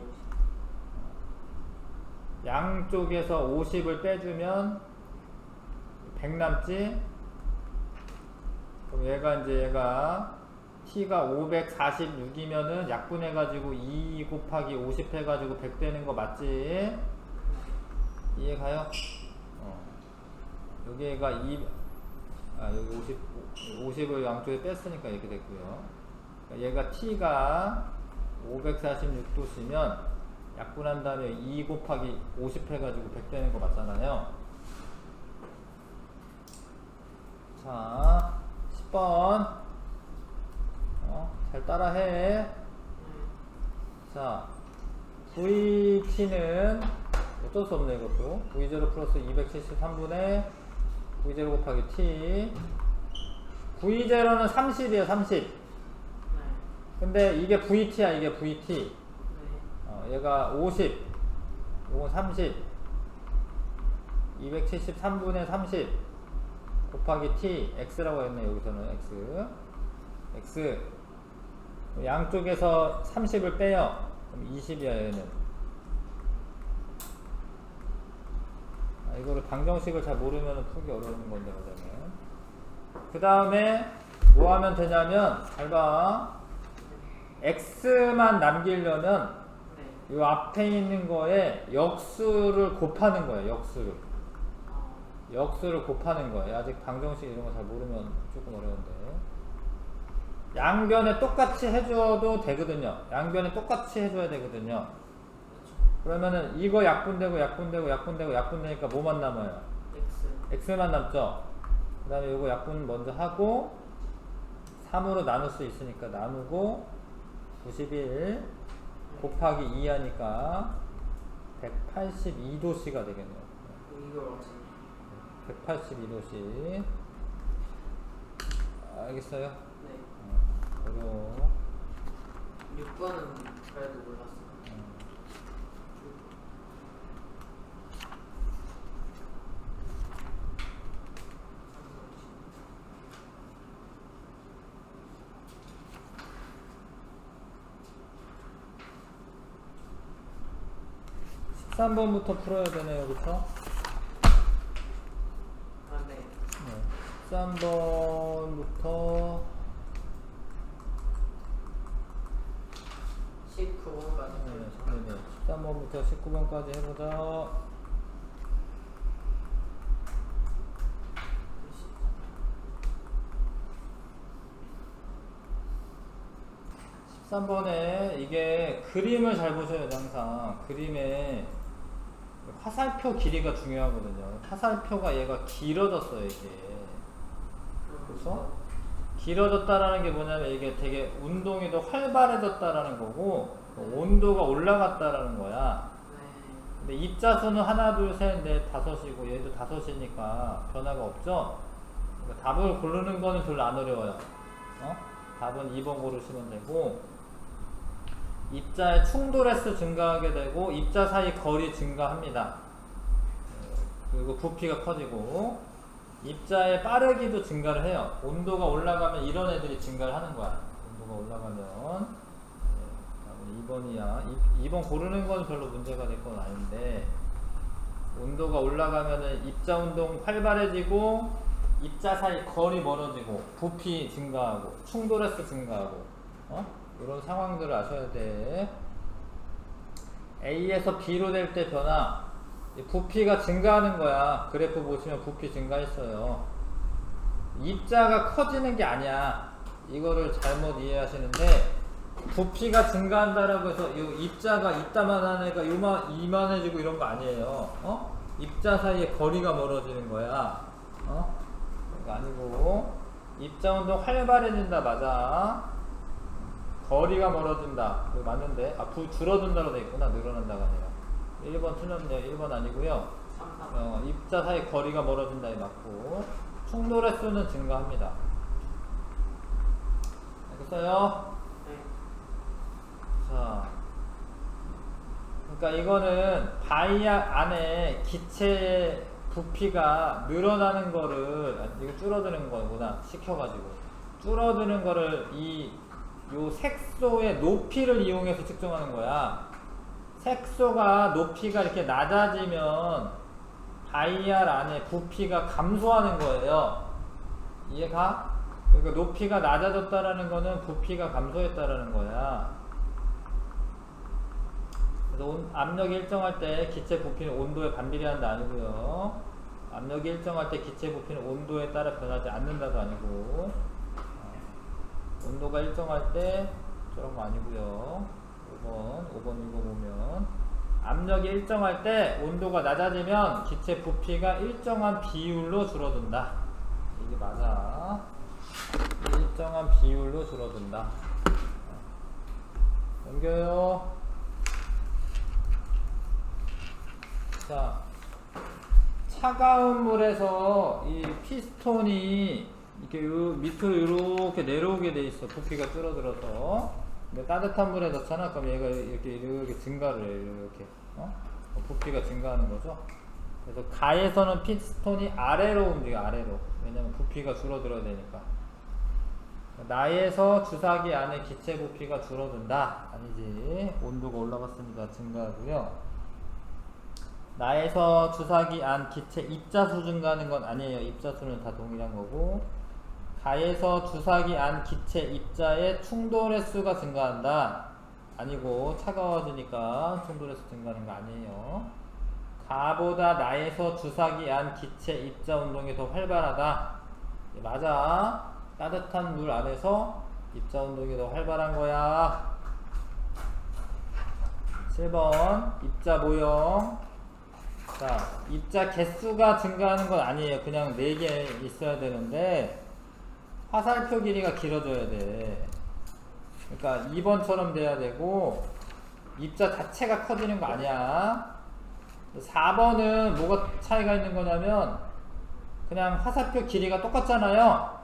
Speaker 1: 양쪽에서 50을 빼주면 100 남지? 그럼 얘가 T가 546이면은 약분해가지고 2 곱하기 50 해가지고 100 되는 거 맞지? 이해가요? 여기가 여기 50을 양쪽에 뺐으니까 이렇게 됐고요. 얘가 T가 546도씨면 약분한 다음에 2 곱하기 50 해가지고 100 되는 거 맞잖아요. 자, 10번. 잘 따라해. 자, VT는 어쩔 수 없네, 이것도. V0 플러스 273분의 V0 곱하기 T. V0는 30이에요, 30.
Speaker 2: 네.
Speaker 1: 근데 이게 VT야, 이게 VT.
Speaker 2: 네.
Speaker 1: 얘가 50. 요건 30. 273분의 30 곱하기 T. X라고 했네, 여기서는. X. 양쪽에서 30을 빼요. 그럼 20이야, 얘는. 이거를 방정식을 잘 모르면 풀기 어려운 건데, 그러면. 그 다음에 뭐 하면 되냐면, 잘 봐. X만 남기려면,
Speaker 2: 네.
Speaker 1: 이 앞에 있는 거에 역수를 곱하는 거예요, 역수를. 역수를 곱하는 거예요. 아직 방정식 이런 거 잘 모르면 조금 어려운데. 양변에 똑같이 해줘도 되거든요. 양변에 똑같이 해줘야 되거든요. 그러면은 이거 약분되니까 뭐만 남아요? X만 남죠? 그 다음에 이거 약분 먼저 하고 3으로 나눌 수 있으니까 나누고 91 곱하기 2 하니까 182도씨가 되겠네요.
Speaker 2: 이걸 어떻게?
Speaker 1: 182도씨. 알겠어요?
Speaker 2: 네.
Speaker 1: 어려워.
Speaker 2: 6번은 그래도 몰랐어요.
Speaker 1: 13번부터 풀어야 되네요, 그쵸?
Speaker 2: 아, 네.
Speaker 1: 13번부터
Speaker 2: 19번까지.
Speaker 1: 네네. 13번부터 19번까지 해보자. 13번에 이게 그림을 잘 보셔야 돼요, 항상. 그림에 화살표 길이가 중요하거든요. 화살표가 얘가 길어졌어요, 이게. 그래서 길어졌다라는 게 뭐냐면 이게 되게 운동이 더 활발해졌다라는 거고 온도가 올라갔다라는 거야. 근데 입자수는 하나, 둘, 셋, 넷, 다섯이고 얘도 다섯이니까 변화가 없죠. 그러니까 답을 고르는 거는 별로 안 어려워요. 답은 2번 고르시면 되고 입자의 충돌횟수 증가하게 되고 입자 사이 거리 증가합니다. 그리고 부피가 커지고 입자의 빠르기도 증가를 해요. 온도가 올라가면 이런 애들이 증가를 하는 거야. 온도가 올라가면 2번이야. 2번 고르는 건 별로 문제가 될 건 아닌데 온도가 올라가면 입자 운동 활발해지고 입자 사이 거리 멀어지고 부피 증가하고 충돌횟수 증가하고 이런 상황들을 아셔야 돼. A에서 B로 될 때 변화 부피가 증가하는 거야. 그래프 보시면 부피 증가했어요. 입자가 커지는 게 아니야. 이거를 잘못 이해하시는데 부피가 증가한다라고 해서 이 입자가 이따만한 애가 이만해지고 이런 거 아니에요. 입자 사이에 거리가 멀어지는 거야. 그거 아니고 입자 운동 활발해진다 맞아. 거리가 멀어진다. 그거 맞는데 줄어든다로 돼 있구나. 늘어난다가 아니라 1번 틀렸네요. 1번 아니고요. 입자 사이 거리가 멀어진다에 맞고 충돌의 수는 증가합니다. 알겠어요?
Speaker 2: 네.
Speaker 1: 자, 그러니까 이거는 바이약 안에 기체 부피가 늘어나는 거를 이거 줄어드는 거구나 시켜가지고 줄어드는 거를 요 색소의 높이를 이용해서 측정하는 거야. 색소가 높이가 이렇게 낮아지면 바이알 안에 부피가 감소하는 거예요. 이해가? 그러니까 높이가 낮아졌다라는 거는 부피가 감소했다라는 거야. 그래서 압력이 일정할 때 기체 부피는 온도에 반비례한다 아니고요. 압력이 일정할 때 기체 부피는 온도에 따라 변하지 않는다도 아니고 온도가 일정할 때 저런 거 아니고요. 5번 읽어보면 압력이 일정할 때 온도가 낮아지면 기체 부피가 일정한 비율로 줄어든다. 이게 맞아. 일정한 비율로 줄어든다. 넘겨요. 자, 차가운 물에서 이 피스톤이 이렇게 밑으로 이렇게 내려오게 돼 있어. 부피가 줄어들어서. 근데 따뜻한 물에 넣잖아. 그럼 얘가 이렇게 증가를 해. 이렇게. 부피가 증가하는 거죠. 그래서 가에서는 피스톤이 아래로 움직여. 아래로. 왜냐면 부피가 줄어들어야 되니까. 나에서 주사기 안에 기체 부피가 줄어든다. 아니지. 온도가 올라갔습니다. 증가하고요. 나에서 주사기 안 기체 입자수 증가하는 건 아니에요. 입자수는 다 동일한 거고. 가에서 주사기 안 기체 입자의 충돌 횟수가 증가한다. 아니고 차가워지니까 충돌 횟수 증가하는 거 아니에요. 가보다 나에서 주사기 안 기체 입자 운동이 더 활발하다. 맞아. 따뜻한 물 안에서 입자 운동이 더 활발한 거야. 7번 입자 모형. 자, 입자 개수가 증가하는 건 아니에요. 그냥 4개 있어야 되는데 화살표 길이가 길어져야 돼. 그러니까 2번처럼 돼야 되고 입자 자체가 커지는 거 아니야. 4번은 뭐가 차이가 있는 거냐면 그냥 화살표 길이가 똑같잖아요.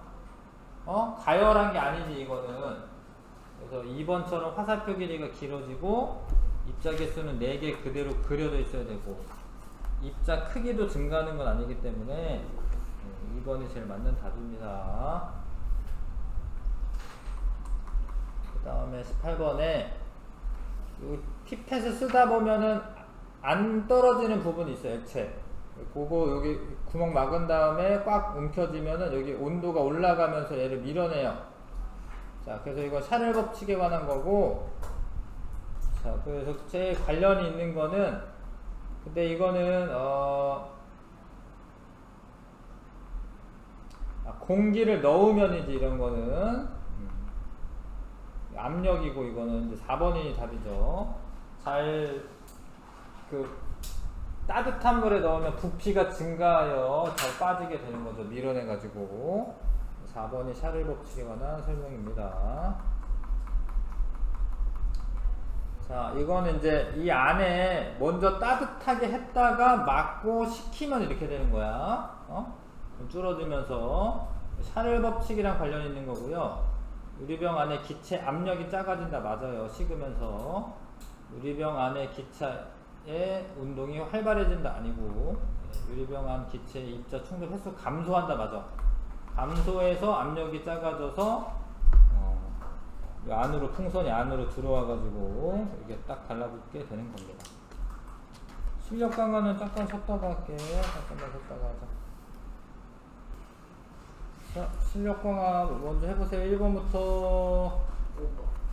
Speaker 1: 가열한 게 아니지 이거는. 그래서 2번처럼 화살표 길이가 길어지고 입자 개수는 4개 그대로 그려져 있어야 되고 입자 크기도 증가하는 건 아니기 때문에 2번이 제일 맞는 답입니다. 그 다음에 18번에 피펫을 쓰다 보면은 안 떨어지는 부분이 있어요. 액체. 그거 여기 구멍 막은 다음에 꽉 움켜쥐면은 여기 온도가 올라가면서 얘를 밀어내요. 자, 그래서 이건 샤를 법칙에 관한 거고, 자, 그래서 제일 관련이 있는 거는 근데 이거는 공기를 넣으면이지 이런 거는 압력이고 이거는 이제 4번이 답이죠. 따뜻한 물에 넣으면 부피가 증가하여 잘 빠지게 되는 거죠. 밀어내 가지고. 4번이 샤를 법칙에 관한 설명입니다. 자, 이거는 이제 이 안에 먼저 따뜻하게 했다가 막고 식히면 이렇게 되는 거야. 줄어들면서 샤를 법칙이랑 관련 있는 거고요. 유리병 안에 기체 압력이 작아진다. 맞아요. 식으면서 유리병 안에 기체의 운동이 활발해진다. 아니고 유리병 안 기체 입자 충돌 횟수 감소한다. 맞아. 감소해서 압력이 작아져서 안으로 풍선이 안으로 들어와 가지고 이게 딱 달라붙게 되는 겁니다. 실력 강화는 잠깐 쉬었다가 할게요. 잠깐만 쉬었다가 하자. 자, 실력 강화 먼저 해보세요. 1번부터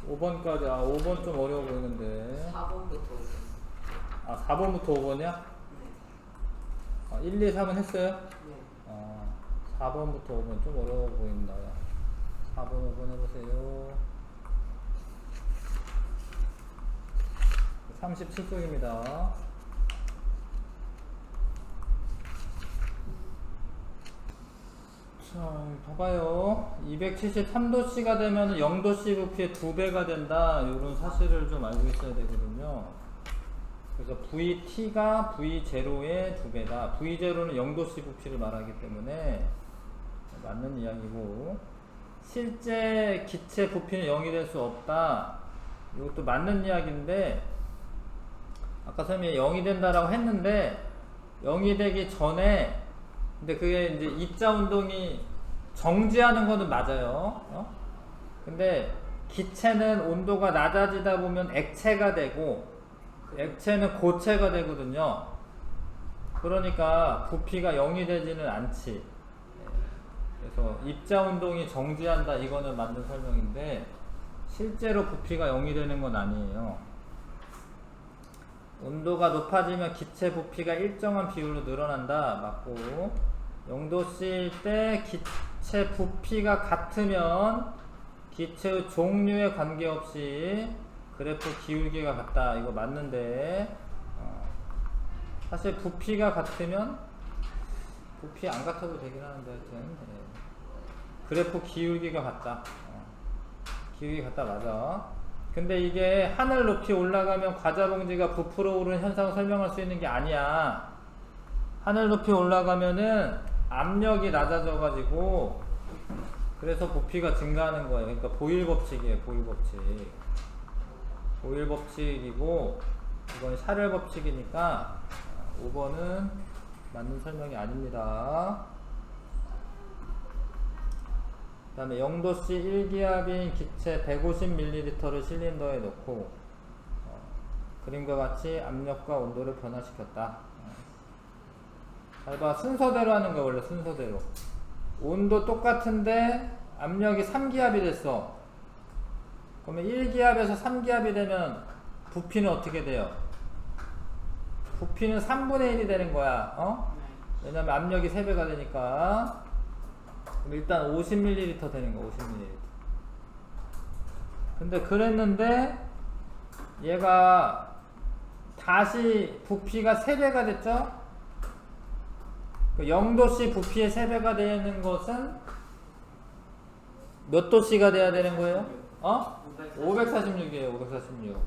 Speaker 1: 5번까지. 5번 좀 어려워 보이는데.
Speaker 2: 4번부터 5번.
Speaker 1: 4번부터 5번이야?
Speaker 2: 네.
Speaker 1: 1, 2, 3은 했어요?
Speaker 2: 네.
Speaker 1: 4번부터 5번 좀 어려워 보인다. 4번, 5번 해보세요. 37쪽입니다. 자, 봐봐요. 273도씨가 되면 0도씨 부피의 2배가 된다. 이런 사실을 좀 알고 있어야 되거든요. 그래서 VT가 V0의 2배다. V0는 0도씨 부피를 말하기 때문에 맞는 이야기고, 실제 기체 부피는 0이 될 수 없다. 이것도 맞는 이야기인데, 아까 선생님이 0이 된다라고 했는데 0이 되기 전에 근데 그게 이제 입자 운동이 정지하는 거는 맞아요. 근데 기체는 온도가 낮아지다 보면 액체가 되고 액체는 고체가 되거든요. 그러니까 부피가 0이 되지는 않지. 그래서 입자 운동이 정지한다 이거는 맞는 설명인데 실제로 부피가 0이 되는 건 아니에요. 온도가 높아지면 기체 부피가 일정한 비율로 늘어난다. 맞고 0도씨일 때 기체 부피가 같으면 기체의 종류에 관계없이 그래프 기울기가 같다. 이거 맞는데 사실 부피가 같으면 부피 안 같아도 되긴 하는데 하여튼 그래프 기울기가 같다. 기울기 같다 맞아. 근데 이게 하늘 높이 올라가면 과자 봉지가 부풀어 오르는 현상을 설명할 수 있는 게 아니야. 하늘 높이 올라가면은 압력이 낮아져 가지고 그래서 부피가 증가하는 거예요. 그러니까 보일 법칙이에요. 보일 법칙. 보일 법칙이고 이건 샤를 법칙이니까 5번은 맞는 설명이 아닙니다. 그 다음에 0도씨 1기압인 기체 150ml를 실린더에 넣고 그림과 같이 압력과 온도를 변화시켰다. 잘 봐. 순서대로 하는 거야. 원래 순서대로. 온도 똑같은데 압력이 3기압이 됐어. 그러면 1기압에서 3기압이 되면 부피는 어떻게 돼요? 부피는 3분의 1이 되는 거야. 왜냐면 압력이 3배가 되니까. 그럼 일단 50ml 되는 거야. 50ml. 근데 그랬는데 얘가 다시 부피가 3배가 됐죠? 0도씨 부피의 3배가 되는 것은 몇 도씨가 돼야 되는 거예요? 546이에요. 546.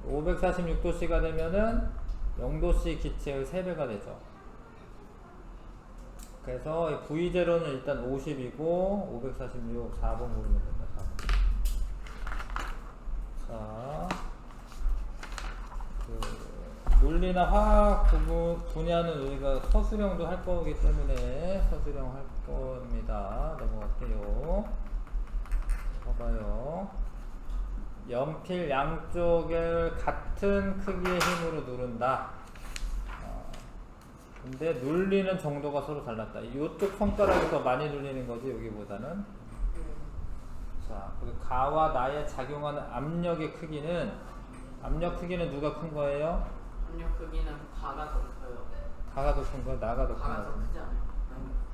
Speaker 1: 546도씨가 되면은 0도씨 기체의 3배가 되죠. 그래서 V0는 일단 50이고 546 4번 고르면 된다. 4번. 자, 논리나 화학 분야는 우리가 서술형도 할 거기 때문에 서술형 할 겁니다. 넘어갈게요. 봐봐요. 연필 양쪽을 같은 크기의 힘으로 누른다. 근데 눌리는 정도가 서로 달랐다. 이쪽 손가락이 더 많이 눌리는 거지 여기보다는. 자, 그리고 가와 나에 작용하는 압력의 크기는 누가 큰 거예요?
Speaker 2: 압력 크기는 가가 더 커요.
Speaker 1: 가가 더 큰 거야? 나가 더 큰
Speaker 2: 가가
Speaker 1: 거야?
Speaker 2: 더 크지 않아요?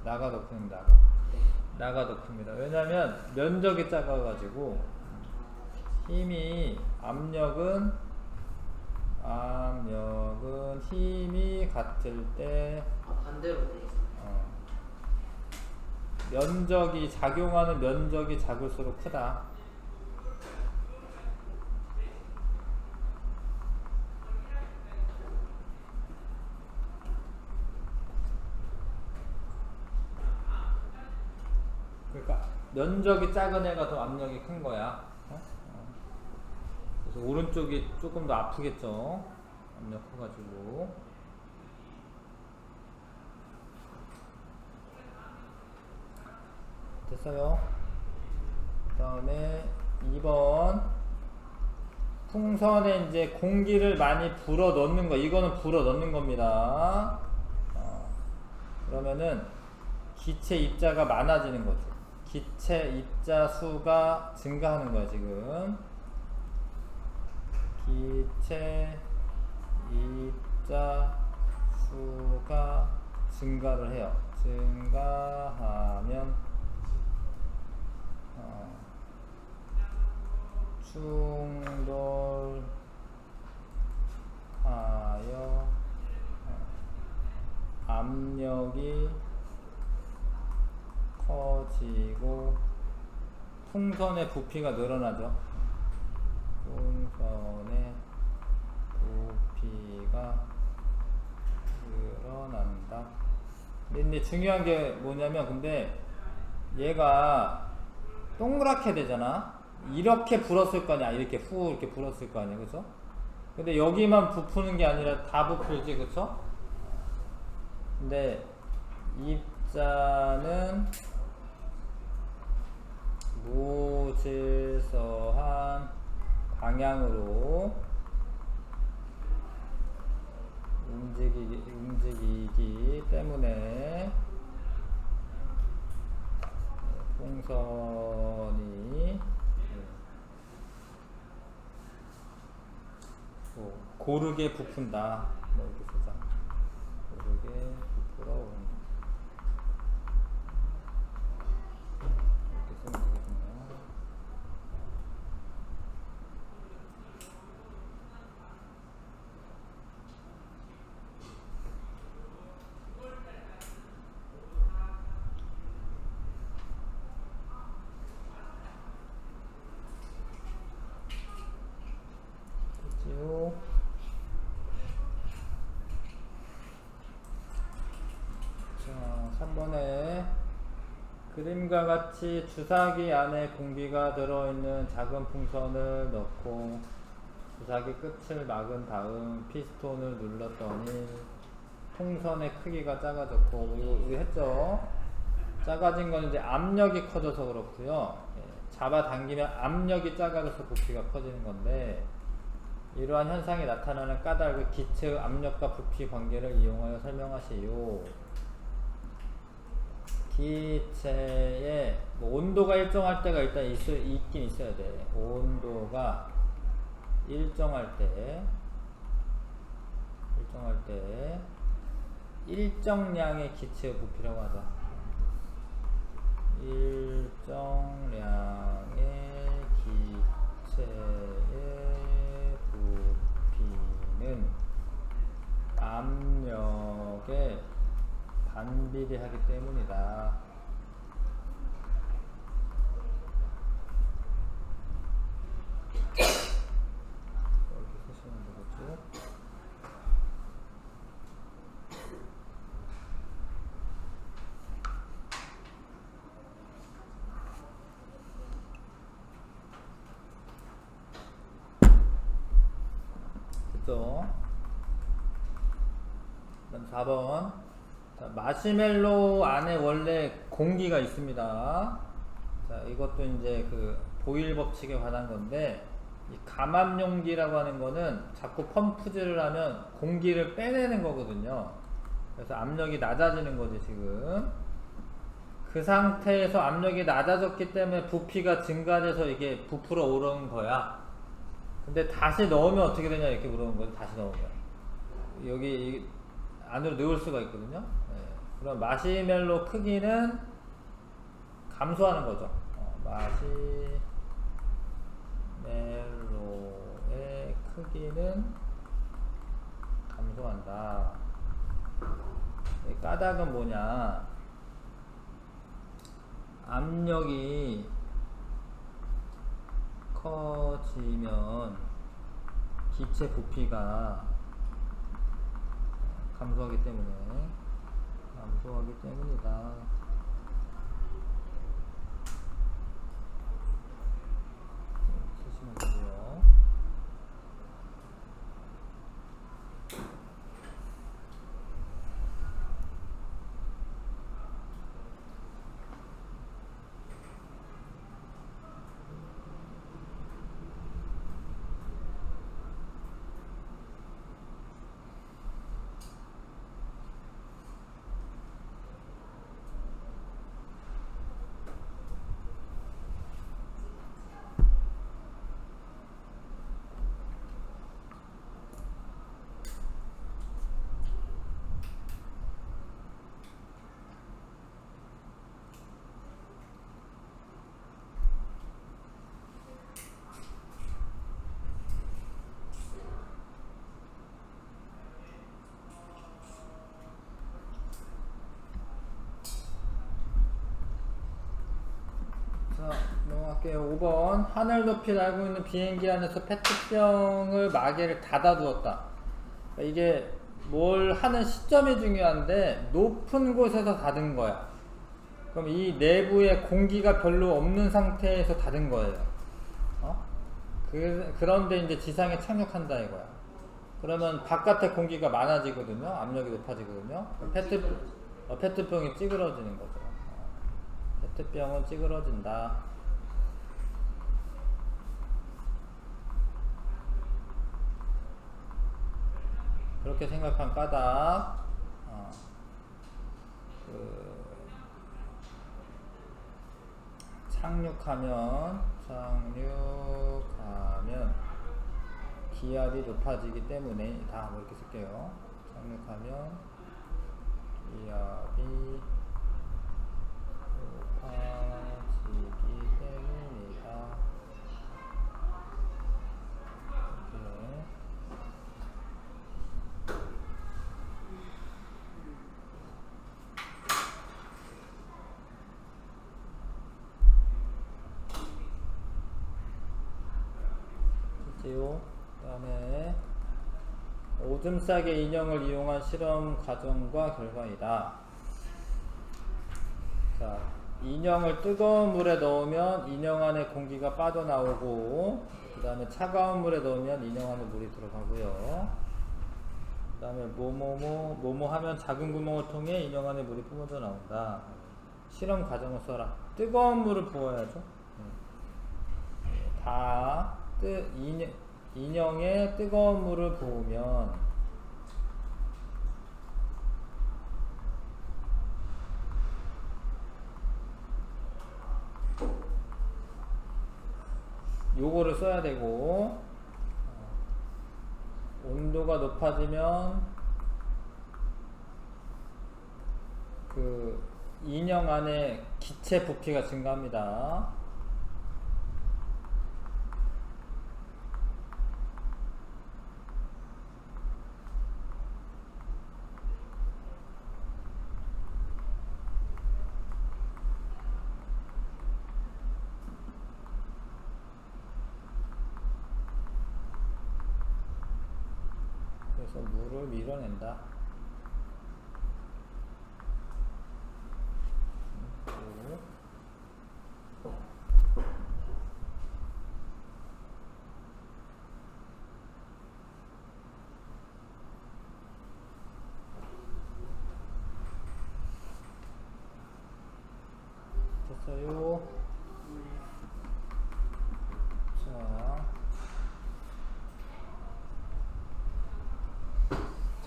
Speaker 1: 나가 더 큰 나가.
Speaker 2: 네.
Speaker 1: 나가 더 큽니다. 왜냐면 면적이 작아가지고 압력은 힘이 같을 때
Speaker 2: 반대로 돼 있어요.
Speaker 1: 작용하는 면적이 작을수록 크다. 그러니까 면적이 작은 애가 더 압력이 큰 거야. 그래서 오른쪽이 조금 더 아프겠죠. 압력 커가지고. 됐어요. 그 다음에 2번 풍선에 이제 공기를 많이 불어 넣는 거. 이거는 불어 넣는 겁니다. 그러면은 기체 입자가 많아지는 거죠. 기체 입자 수가 증가하는 거야 지금. 기체 입자 수가 증가를 해요. 증가하면 충돌하여 압력이 커지고 풍선의 부피가 늘어나죠. 풍선의 부피가 늘어난다. 근데 중요한 게 뭐냐면 근데 얘가 동그랗게 되잖아. 이렇게 불었을 거 아니야. 이렇게 이렇게 불었을 거 아니야. 그쵸? 근데 여기만 부푸는 게 아니라 다 부풀지. 그쵸? 근데 입자는 무질서한 방향으로 움직이기 때문에 풍선이 고르게 부푼다. 뭐 이렇게 쓰자. 고르게 부풀어 온다. 이렇게 쓰면 되겠군요. 그림과 같이 주사기 안에 공기가 들어있는 작은 풍선을 넣고 주사기 끝을 막은 다음 피스톤을 눌렀더니 풍선의 크기가 작아졌고, 이거 우리 했죠? 작아진 건 이제 압력이 커져서 그렇고요. 잡아당기면 압력이 작아져서 부피가 커지는 건데, 이러한 현상이 나타나는 까닭을 기체의 압력과 부피 관계를 이용하여 설명하시오. 기체의 뭐 온도가 일정할 때가 일단 있긴 있어야 돼. 온도가 일정할 때 일정량의 기체의 부피라고 하자. 일정량의 기체의 부피는 압력에 반비례하기 때문이다. 이렇게 쓰시면 되겠죠. 됐죠? 그다음 4번. 자, 마시멜로 안에 원래 공기가 있습니다. 자, 이것도 이제 그 보일 법칙에 관한 건데, 이 감압 용기라고 하는 거는 자꾸 펌프질을 하면 공기를 빼내는 거거든요. 그래서 압력이 낮아지는 거지, 지금. 그 상태에서 압력이 낮아졌기 때문에 부피가 증가돼서 이게 부풀어 오르는 거야. 근데 다시 넣으면 어떻게 되냐, 이렇게 물어본 거지. 다시 넣으면 여기 안으로 넣을 수가 있거든요. 그럼 마시멜로 크기는 감소하는 거죠. 마시멜로의 크기는 감소한다. 이 까닭은 뭐냐? 압력이 커지면 기체 부피가 감소하기 때문이다. 쓰시면 되고요. 자, 넘어갈게요. 5번. 하늘 높이 날고 있는 비행기 안에서 페트병을 마개를 닫아두었다. 그러니까 이게 뭘 하는 시점이 중요한데, 높은 곳에서 닫은 거야. 그럼 이 내부에 공기가 별로 없는 상태에서 닫은 거예요. 그런데 이제 지상에 착륙한다 이거야. 그러면 바깥에 공기가 많아지거든요. 압력이 높아지거든요. 페트병이 찌그러지는 거죠. 페트병은 찌그러진다. 그렇게 생각한 까닭. 착륙하면 기압이 높아지기 때문이다. 뭐 이렇게 쓸게요. 착륙하면 기압이 높아지기 때문이다. 이렇게. 그 다음에 오줌 싸개 인형을 이용한 실험 과정과 결과이다. 자, 인형을 뜨거운 물에 넣으면 인형 안에 공기가 빠져나오고, 그 다음에 차가운 물에 넣으면 인형 안에 물이 들어가고요. 그 다음에 뭐뭐 하면 작은 구멍을 통해 인형 안에 물이 뿜어져 나온다. 실험 과정을 써라. 뜨거운 물을 부어야죠. 인형에 뜨거운 물을 부으면 요거를 써야 되고, 온도가 높아지면 그 인형 안에 기체 부피가 증가합니다. 그래서 물을 밀어낸다. 됐어요. 자,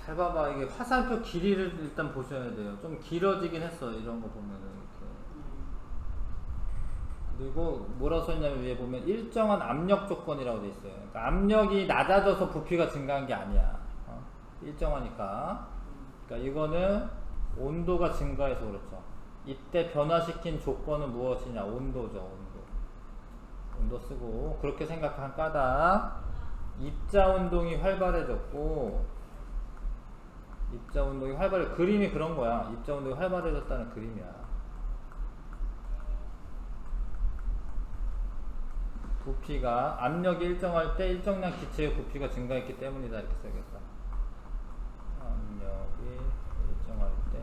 Speaker 1: 잘 봐봐. 이게 화살표 길이를 일단 보셔야 돼요. 좀 길어지긴 했어. 이런 거 보면은 이렇게. 그리고 뭐라고 써있냐면 위에 보면 일정한 압력 조건이라고 돼 있어요. 그러니까 압력이 낮아져서 부피가 증가한 게 아니야. 일정하니까. 그러니까 이거는 온도가 증가해서 그렇죠. 이때 변화시킨 조건은 무엇이냐? 온도죠. 온도 쓰고 그렇게 생각한 까닭. 입자 운동이 활발해졌고, 그림이 그런 거야. 입자 운동이 활발해졌다는 그림이야. 부피가 압력이 일정할 때 일정량 기체의 부피가 증가했기 때문이다. 이렇게 써야겠다. 압력이 일정할 때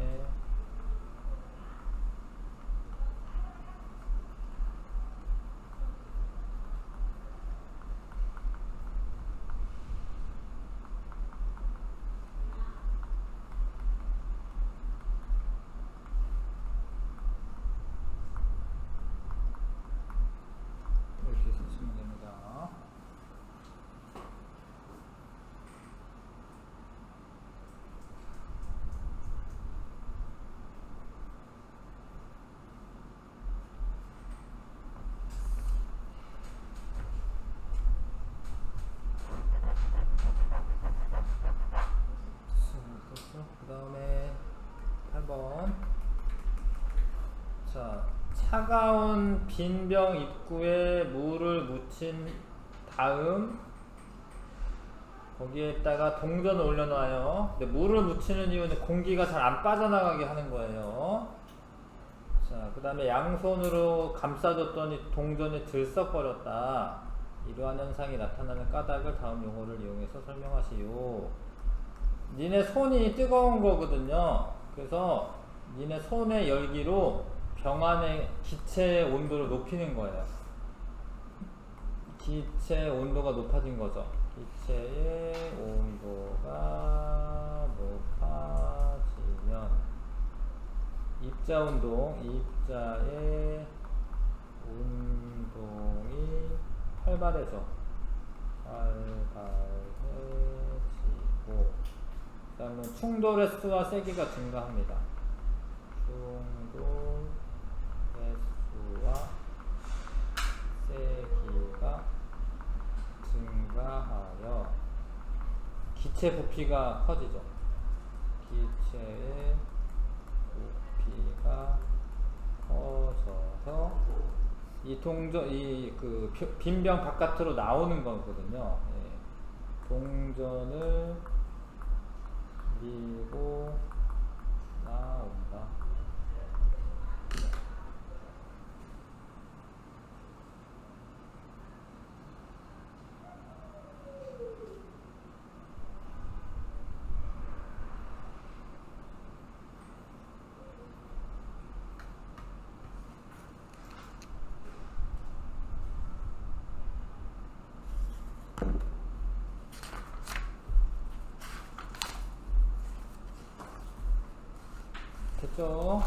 Speaker 1: 이렇게 쓰시면 됩니다. 그 다음에 8번. 자, 차가운 빈 병 입구에 물을 묻힌 다음 거기에다가 동전을 올려놔요. 근데 물을 묻히는 이유는 공기가 잘 안 빠져나가게 하는 거예요. 자, 그 다음에 양손으로 감싸줬더니 동전이 들썩거렸다. 이러한 현상이 나타나는 까닭을 다음 용어를 이용해서 설명하시오. 니네 손이 뜨거운 거거든요. 그래서 니네 손의 열기로 병 안의 기체의 온도를 높이는 거예요. 기체의 온도가 높아진 거죠. 기체의 온도가 높아지면 입자 운동, 입자의 운동이 활발해져. 활발해지고, 그 다음에 충돌의 수와 세기가 증가합니다. 충돌 횟수와 세기가 증가하여 기체 부피가 커지죠. 기체의 부피가 커져서 이 동전, 그 빈병 바깥으로 나오는 거거든요. 예. 동전을 밀고 나온다. 됐죠?